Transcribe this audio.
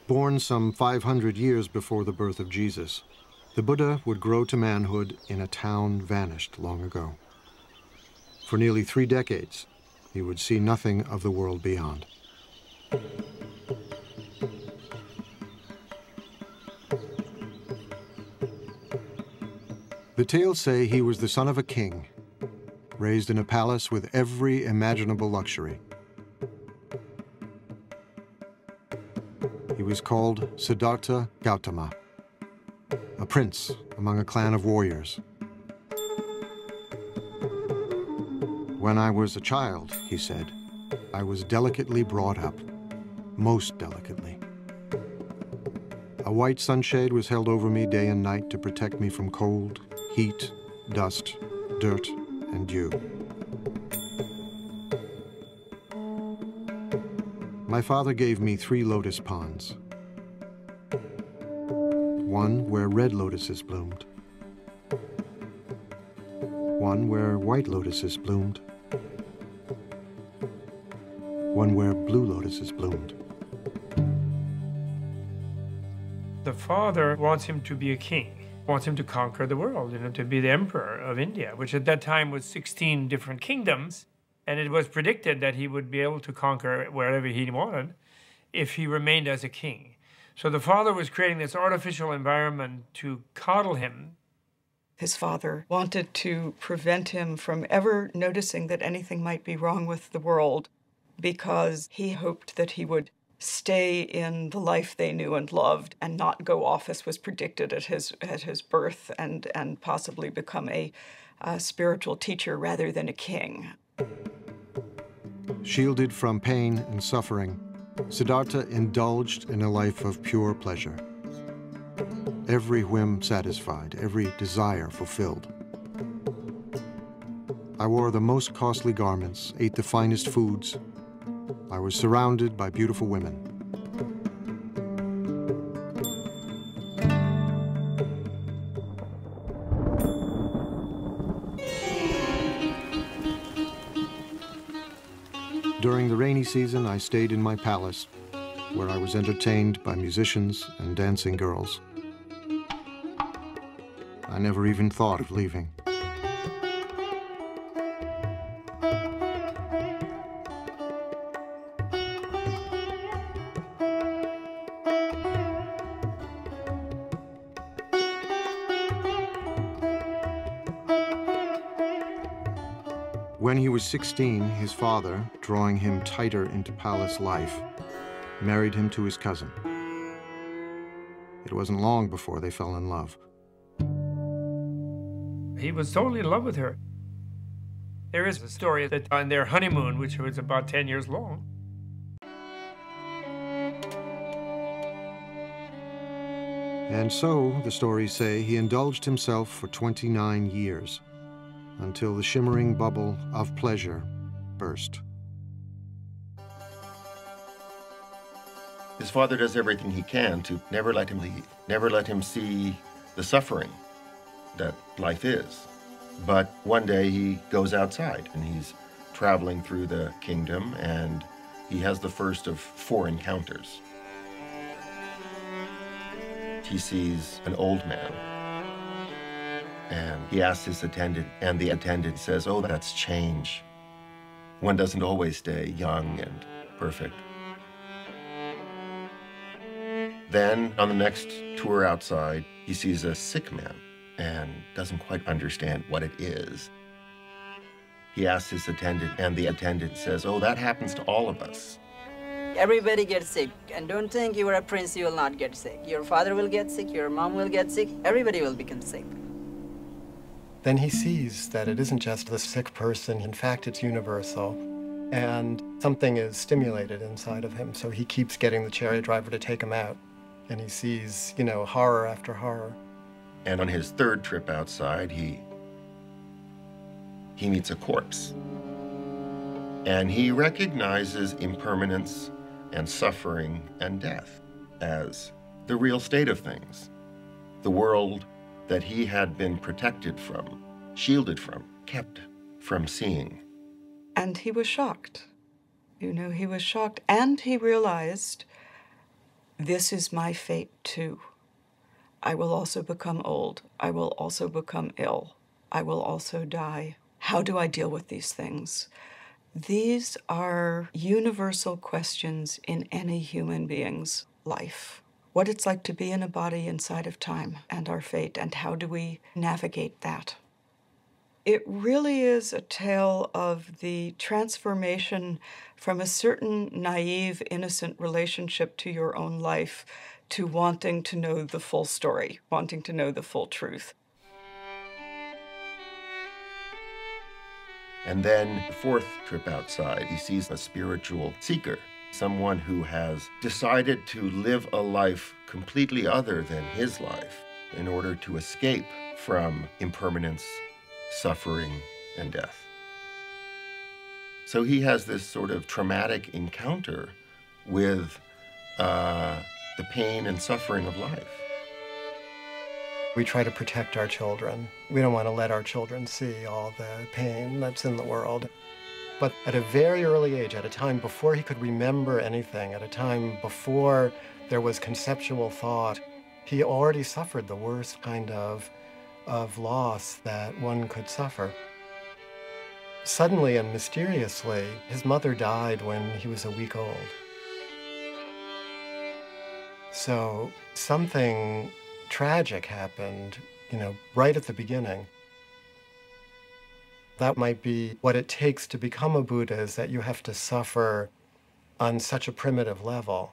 Born some 500 years before the birth of Jesus, the Buddha would grow to manhood in a town vanished long ago. For nearly 3 decades, he would see nothing of the world beyond. The tales say he was the son of a king, raised in a palace with every imaginable luxury. He was called Siddhartha Gautama, a prince among a clan of warriors. When I was a child, he said, I was delicately brought up, most delicately. A white sunshade was held over me day and night to protect me from cold, heat, dust, dirt, and dew. My father gave me 3 lotus ponds. One where red lotuses bloomed. One where white lotuses bloomed. One where blue lotuses bloomed. The father wants him to be a king, wants him to conquer the world, to be the emperor of India, which at that time was 16 different kingdoms. And it was predicted that he would be able to conquer wherever he wanted if he remained as a king. So the father was creating this artificial environment to coddle him. His father wanted to prevent him from ever noticing that anything might be wrong with the world, because he hoped that he would stay in the life they knew and loved and not go off as was predicted at his birth, and possibly become a spiritual teacher rather than a king. Shielded from pain and suffering, Siddhartha indulged in a life of pure pleasure. Every whim satisfied, every desire fulfilled. I wore the most costly garments, ate the finest foods. I was surrounded by beautiful women. During the rainy season, I stayed in my palace, where I was entertained by musicians and dancing girls. I never even thought of leaving. When he was 16, his father, drawing him tighter into palace life, married him to his cousin. It wasn't long before they fell in love. He was totally in love with her. There is a story that on their honeymoon, which was about 10 years long, and so, the stories say, he indulged himself for 29 years, until the shimmering bubble of pleasure burst. His father does everything he can to never let him leave, never let him see the suffering that life is. But one day he goes outside and he's traveling through the kingdom, and he has the first of 4 encounters. He sees an old man, and he asks his attendant, and the attendant says, "Oh, that's change. One doesn't always stay young and perfect." Then, on the next tour outside, he sees a sick man and doesn't quite understand what it is. He asks his attendant, and the attendant says, "Oh, that happens to all of us." Everybody gets sick, and don't think you are a prince, you will not get sick. Your father will get sick, your mom will get sick, everybody will become sick. Then he sees that it isn't just the sick person, in fact it's universal, and something is stimulated inside of him, so he keeps getting the chariot driver to take him out, and he sees, horror after horror. And on his 3rd trip outside, he meets a corpse. And he recognizes impermanence and suffering and death as the real state of things. The world that he had been protected from, shielded from, kept from seeing. And he was shocked. He was shocked, and he realized this is my fate too. I will also become old. I will also become ill. I will also die. How do I deal with these things? These are universal questions in any human being's life. What it's like to be in a body inside of time and our fate, and how do we navigate that? It really is a tale of the transformation from a certain naive, innocent relationship to your own life to wanting to know the full story, wanting to know the full truth. And then the fourth trip outside, he sees a spiritual seeker, someone who has decided to live a life completely other than his life in order to escape from impermanence, suffering, and death. So he has this sort of traumatic encounter with the pain and suffering of life. We try to protect our children. We don't want to let our children see all the pain that's in the world. But at a very early age, at a time before he could remember anything, at a time before there was conceptual thought, he already suffered the worst kind of loss that one could suffer. Suddenly and mysteriously, his mother died when he was a week old. So something tragic happened, right at the beginning. That might be what it takes to become a Buddha, is that you have to suffer on such a primitive level.